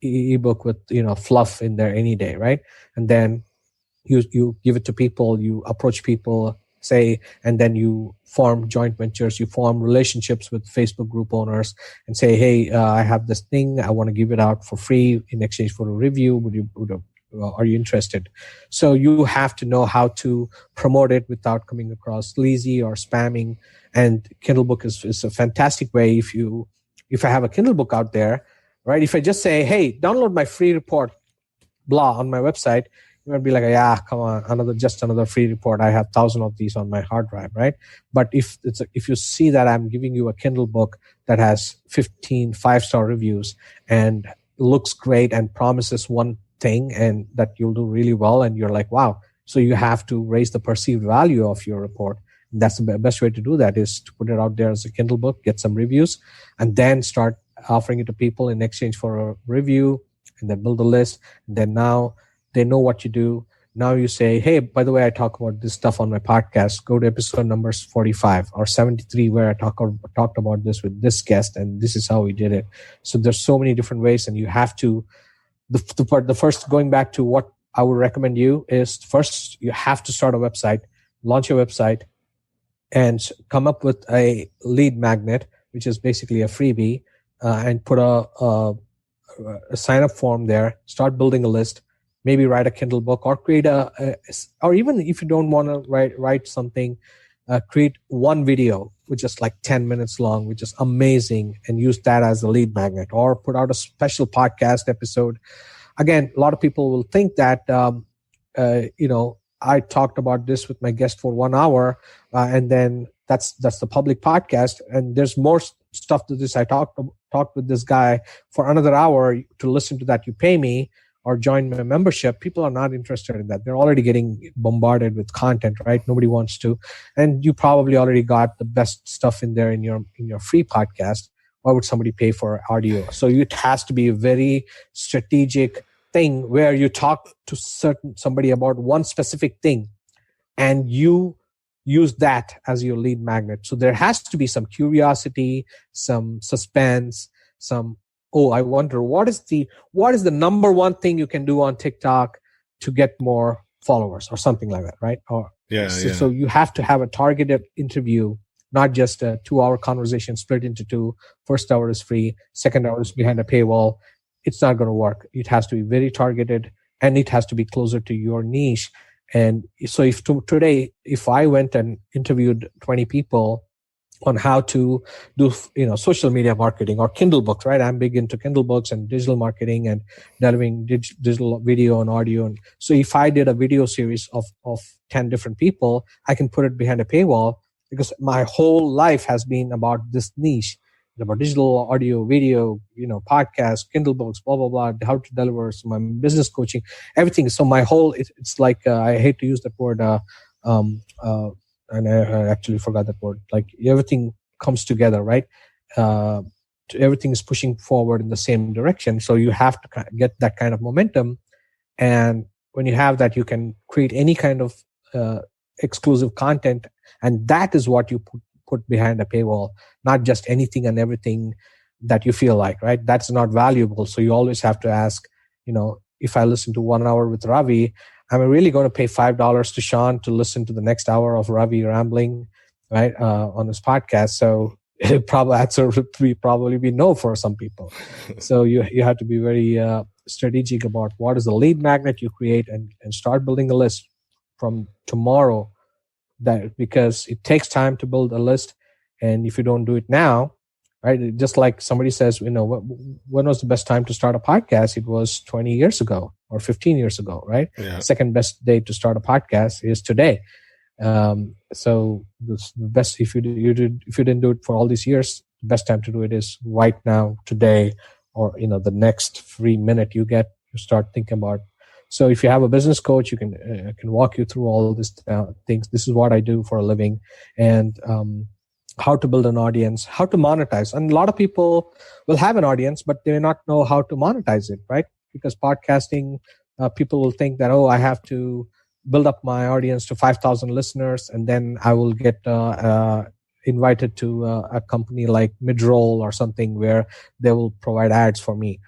ebook with fluff in there any day, right? And then you give it to people, you approach people, and then you form joint ventures, you form relationships with Facebook group owners, and say, "Hey, I have this thing, I want to give it out for free in exchange for a review. Are you interested?" So you have to know how to promote it without coming across sleazy or spamming. And Kindle book is a fantastic way. If I have a Kindle book out there, right? If I just say, "Hey, download my free report, blah," on my website, you might be like, "Yeah, come on, another free report. I have 1,000 of these on my hard drive," right? But if you see that I'm giving you a Kindle book that has 15 5-star reviews and looks great and promises one thing and that you'll do really well, and you're like, wow. So you have to raise the perceived value of your report. And that's the best way to do that, is to put it out there as a Kindle book, get some reviews, and then start offering it to people in exchange for a review, and then build a list. And then now they know what you do. Now you say, "Hey, by the way, I talk about this stuff on my podcast. Go to episode numbers 45 or 73 where I talked about this with this guest, and this is how we did it." So there's so many different ways, and you have to, the first, going back to what I would recommend you, is first you have to start a website, launch your website, and come up with a lead magnet, which is basically a freebie, and put a a sign up form there, start building a list, maybe write a Kindle book, or create or even if you don't want to write something, create one video which is like 10 minutes long, which is amazing, and use that as a lead magnet, or put out a special podcast episode. Again, a lot of people will think that, I talked about this with my guest for 1 hour, and then that's the public podcast, and there's more stuff to this. I talked with this guy for another hour. To listen to that, you pay me or join my membership. People are not interested in that. They're already getting bombarded with content, right? Nobody wants to. And you probably already got the best stuff in there in your free podcast. Why would somebody pay for audio? So it has to be a very strategic thing where you talk to somebody about one specific thing, and you use that as your lead magnet. So there has to be some curiosity, some suspense, some, oh, I wonder what is the number one thing you can do on TikTok to get more followers, or something like that, right? Or so you have to have a targeted interview, not just a 2-hour conversation split into two. First hour is free, second hour is behind a paywall. It's not going to work. It has to be very targeted, and it has to be closer to your niche. And so today, if I went and interviewed 20 people on how to do, social media marketing or Kindle books, right? I'm big into Kindle books and digital marketing and delivering digital video and audio. And so if I did a video series of 10 different people, I can put it behind a paywall, because my whole life has been about this niche, about digital audio, video, podcasts, Kindle books, blah, blah, blah, how to deliver, so my business coaching, everything. So my whole, it's like, I hate to use that word, and I actually forgot that word. Like everything comes together, right? Everything is pushing forward in the same direction. So you have to get that kind of momentum. And when you have that, you can create any kind of exclusive content. And that is what you put behind a paywall, not just anything and everything that you feel like, right? That's not valuable. So you always have to ask, if I listen to 1 hour with Ravi, am I really going to pay $5 to Sean to listen to the next hour of Ravi rambling, right, on his podcast? So it answer would probably be no for some people. So you have to be very strategic about what is the lead magnet you create, and start building a list from tomorrow. That, because it takes time to build a list, and if you don't do it now, right, just like somebody says, when was the best time to start a podcast? It was 20 years ago or 15 years ago, right? Yeah. Second best day to start a podcast is today. So the best, if you didn't do it for all these years, the best time to do it is right now, today, or the next free minute you get, you start thinking about. So if you have a business coach, you can walk you through all these things. This is what I do for a living, and how to build an audience, how to monetize. And a lot of people will have an audience, but they may not know how to monetize it, right? Because podcasting, people will think that, I have to build up my audience to 5,000 listeners, and then I will get invited to a company like Midroll or something where they will provide ads for me.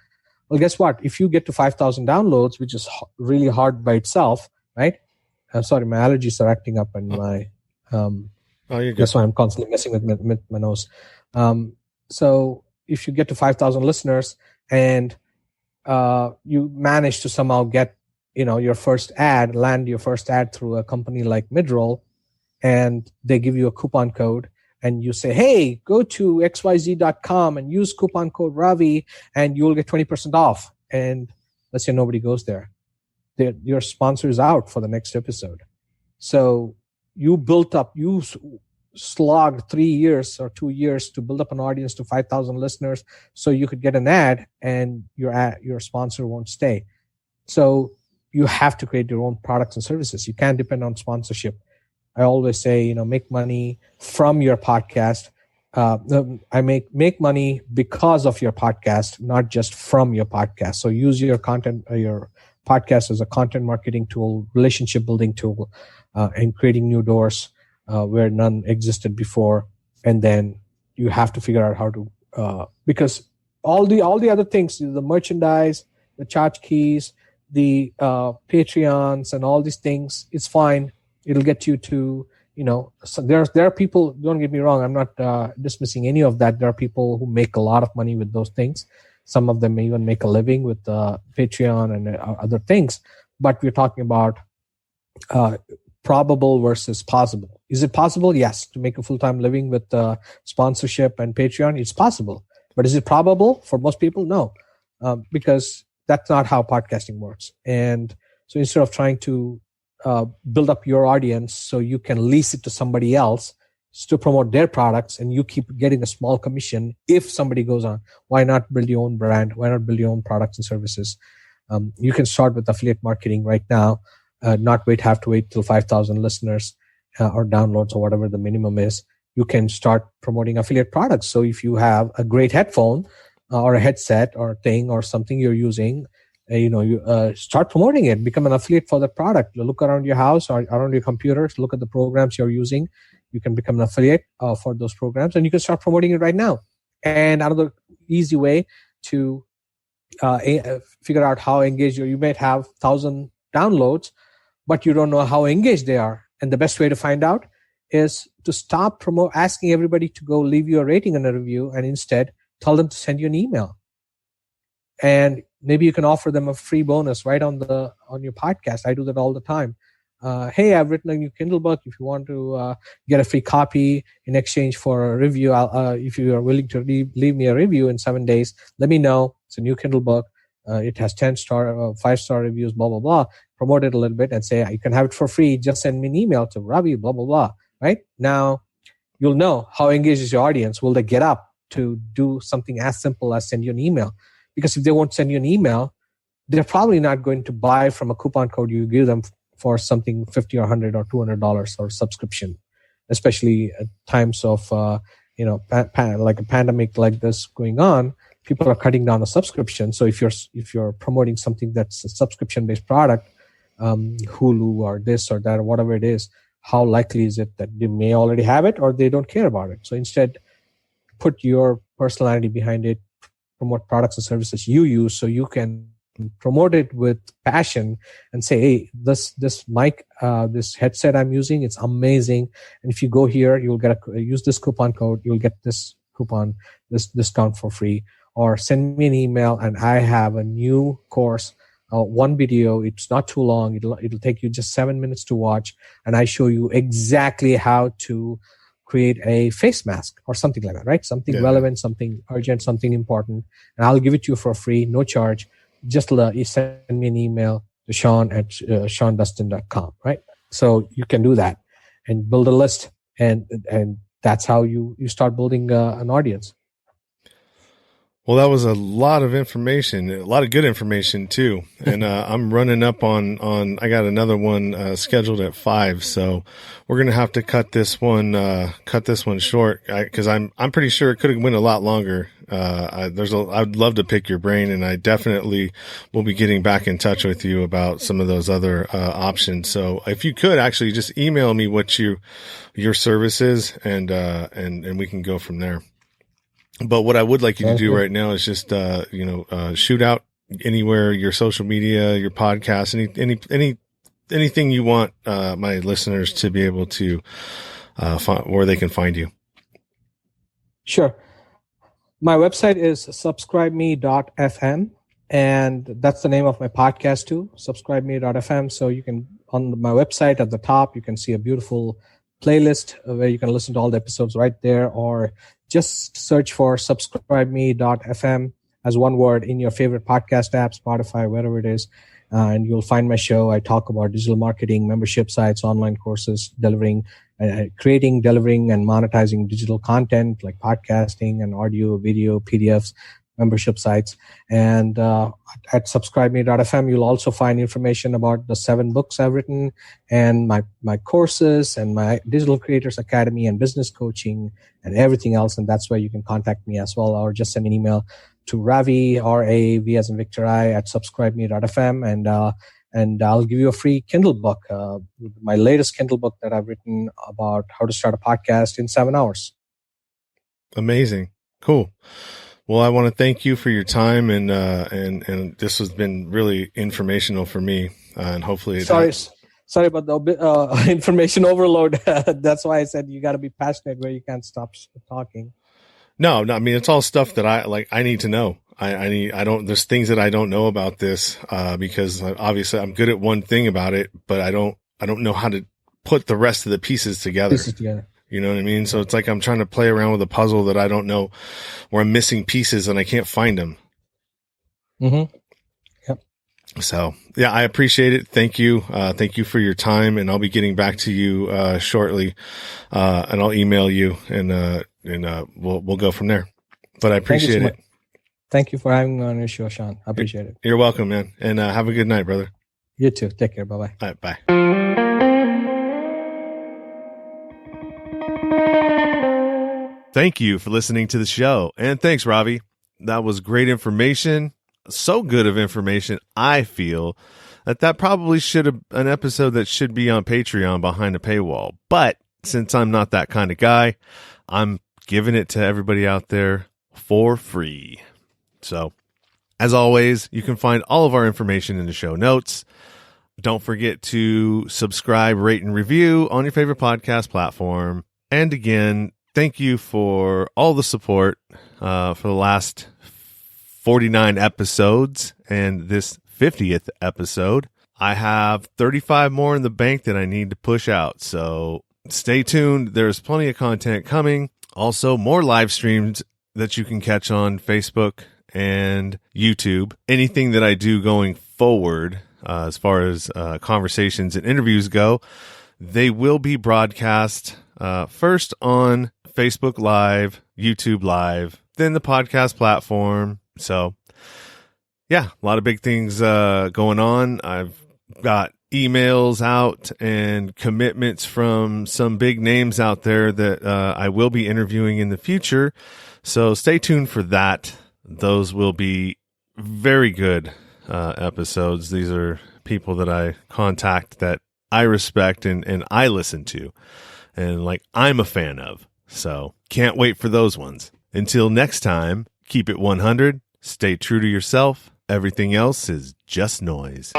Well, guess what? If you get to 5,000 downloads, which is really hard by itself, right? I'm sorry, my allergies are acting up, and my you're good. That's why I'm constantly messing with my nose. So if you get to 5,000 listeners, and you manage to somehow get your first ad, land your first ad through a company like Midroll, and they give you a coupon code, and you say, hey, go to xyz.com and use coupon code Ravi, and you'll get 20% off. And let's say nobody goes there. Your sponsor is out for the next episode. So you slogged 3 years or 2 years to build up an audience to 5,000 listeners so you could get an ad, and your sponsor won't stay. So you have to create your own products and services. You can't depend on sponsorship. I always say, make money from your podcast. I make money because of your podcast, not just from your podcast. So use your content, your podcast as a content marketing tool, relationship building tool, and creating new doors where none existed before. And then you have to figure out how to, because all the other things, the merchandise, the charge keys, the Patreons, and all these things, it's fine. It'll get you to, so there are people, don't get me wrong, I'm not dismissing any of that. There are people who make a lot of money with those things. Some of them may even make a living with Patreon and other things. But we're talking about probable versus possible. Is it possible? Yes. To make a full-time living with sponsorship and Patreon, it's possible. But is it probable for most people? No, because that's not how podcasting works. And so instead of trying to build up your audience so you can lease it to somebody else to promote their products and you keep getting a small commission if somebody goes on, why not build your own brand? Why not build your own products and services? You can start with affiliate marketing right now, not have to wait till 5,000 listeners or downloads or whatever the minimum is. You can start promoting affiliate products. So if you have a great headphone or a headset or a thing or something you're using, you start promoting it, become an affiliate for the product. You look around your house or around your computers, look at the programs you're using. You can become an affiliate for those programs and you can start promoting it right now. And another easy way to figure out how engaged you might have 1,000 downloads, but you don't know how engaged they are. And the best way to find out is to stop asking everybody to go leave you a rating and a review, and instead tell them to send you an email. And maybe you can offer them a free bonus right on your podcast. I do that all the time. Hey, I've written a new Kindle book. If you want to get a free copy in exchange for a review, if you are willing to leave me a review in 7 days, let me know. It's a new Kindle book. It has 10-star, 5-star reviews, blah, blah, blah. Promote it a little bit and say, you can have it for free. Just send me an email to Ravi, blah, blah, blah. Right? Now, you'll know how engaged is your audience. Will they get up to do something as simple as send you an email? Because if they won't send you an email, they're probably not going to buy from a coupon code you give them for something $50 or $100 or $200 or subscription, especially at times of like a pandemic like this going on. People are cutting down a subscription. So if you're promoting something that's a subscription-based product, Hulu or this or that or whatever it is, how likely is it that they may already have it or they don't care about it? So instead, put your personality behind it, promote products and services you use so you can promote it with passion and say, hey, this mic, this headset I'm using, it's amazing. And if you go here, you'll use this coupon code, you'll get this discount for free. Or send me an email and I have a new course, one video. It's not too long. It'll take you just 7 minutes to watch. And I show you exactly how to create a face mask or something like that, right? Something relevant, something urgent, something important. And I'll give it to you for free, no charge. Just send me an email to Sean at seandustin.com, right? So you can do that and build a list. And that's how you start building an audience. Well, that was a lot of information, a lot of good information too. And I'm running up on I got another one scheduled at 5, so we're gonna have to cut this one short because I'm pretty sure it could have went a lot longer. I'd love to pick your brain, and I definitely will be getting back in touch with you about some of those other options. So if you could actually just email me what your service is, and we can go from there. But what I would like you to do right now is just, shoot out anywhere, your social media, your podcast, anything you want, my listeners to be able to, find where they can find you. Sure. My website is subscribeme.fm, and that's the name of my podcast too, subscribeme.fm. So you can, on my website at the top, you can see a beautiful playlist where you can listen to all the episodes right there, or just search for subscribeme.fm as one word in your favorite podcast app, Spotify, wherever it is, and you'll find my show. I talk about digital marketing, membership sites, online courses, creating, delivering, and monetizing digital content like podcasting and audio, video, PDFs, membership sites. And at subscribeme.fm, you'll also find information about the 7 books I've written and my courses and my Digital Creators Academy and business coaching and everything else. And that's where you can contact me as well, or just send an email to Ravi, R-A-V as in Victor I, at subscribeme.fm. And I'll give you a free Kindle book, my latest Kindle book that I've written about how to start a podcast in 7 hours. Amazing. Cool. Well, I want to thank you for your time, and this has been really informational for me, and hopefully. Sorry about the information overload. That's why I said you got to be passionate where you can't stop talking. No, I mean, it's all stuff that I need to know. There's things that I don't know about this, because obviously I'm good at one thing about it, but I don't know how to put the rest of the pieces together. You know what I mean? So it's like I'm trying to play around with a puzzle that I don't know, where I'm missing pieces and I can't find them. Mm-hmm. Yep. So yeah, I appreciate it. Thank you. Thank you for your time, and I'll be getting back to you, shortly. And I'll email you and we'll go from there. But I appreciate it. Thank you for having me on your show, Sean. I appreciate it. You're welcome, man. And have a good night, brother. You too. Take care. Bye-bye. All right, bye. Thank you for listening to the show. And thanks, Ravi. That was great information. So good of information, I feel that probably should have an episode that should be on Patreon behind a paywall. But since I'm not that kind of guy, I'm giving it to everybody out there for free. So, as always, you can find all of our information in the show notes. Don't forget to subscribe, rate, and review on your favorite podcast platform. And again, thank you for all the support for the last 49 episodes and this 50th episode. I have 35 more in the bank that I need to push out. So stay tuned. There's plenty of content coming. Also, more live streams that you can catch on Facebook and YouTube. Anything that I do going forward, as far as conversations and interviews go, they will be broadcast first on Facebook Live, YouTube Live, then the podcast platform. So, yeah, a lot of big things going on. I've got emails out and commitments from some big names out there that I will be interviewing in the future. So stay tuned for that. Those will be very good episodes. These are people that I contact that I respect and I listen to and like I'm a fan of. So can't wait for those ones. Until next time, keep it 100. Stay true to yourself. Everything else is just noise.